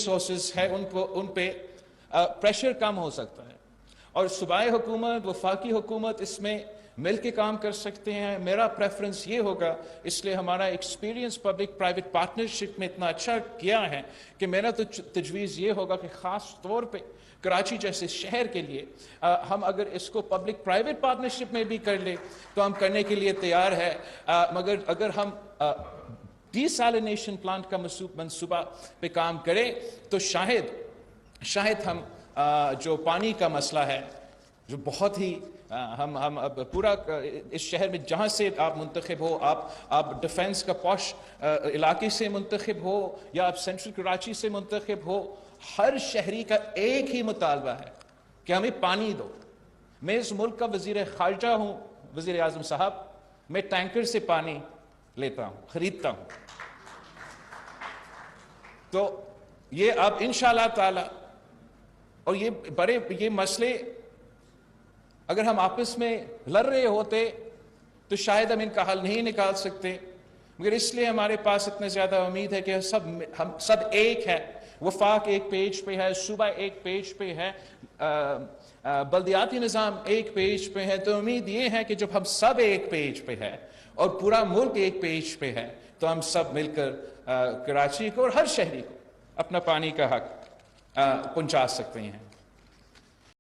Resources ہے ان پہ pressure کم ہو سکتا ہے، اور صوبائی حکومت وفاقی حکومت اس میں مل کے کام کر سکتے ہیں۔ میرا پریفرنس یہ ہوگا، اس لیے ہمارا ایکسپیرینس پبلک پرائیویٹ پارٹنرشپ میں اتنا اچھا کیا ہے کہ میرا تو تجویز یہ ہوگا کہ خاص طور پہ کراچی جیسے شہر کے لیے ہم اگر اس کو پبلک پرائیویٹ پارٹنرشپ میں بھی کر لیں تو ہم کرنے کے لیے تیار ہے، مگر اگر ہم ڈیسالینیشن پلانٹ کا منصوبہ پہ کام کریں تو شاید ہم جو پانی کا مسئلہ ہے، جو بہت ہی ہم اب پورا اس شہر میں جہاں سے آپ منتخب ہو، آپ ڈیفنس کا پوش علاقے سے منتخب ہو یا آپ سینٹرل کراچی سے منتخب ہو، ہر شہری کا ایک ہی مطالبہ ہے کہ ہمیں پانی دو۔ میں اس ملک کا وزیر خارجہ ہوں، وزیر اعظم صاحب، میں ٹینکر سے پانی لیتا ہوں، خریدتا ہوں۔ تو یہ اب انشاءاللہ تعالی، اور یہ مسئلے اگر ہم آپس میں لڑ رہے ہوتے تو شاید ہم ان کا حل نہیں نکال سکتے، مگر اس لیے ہمارے پاس اتنے زیادہ امید ہے کہ ہم سب ایک ہے، وفاق ایک پیج پہ ہے، صوبہ ایک پیج پہ ہے، بلدیاتی نظام ایک پیج پہ ہے۔ تو امید یہ ہے کہ جب ہم سب ایک پیج پہ ہے اور پورا ملک ایک پیج پہ ہے تو ہم سب مل کر کراچی کو اور ہر شہری کو اپنا پانی کا حق پہنچا سکتے ہیں۔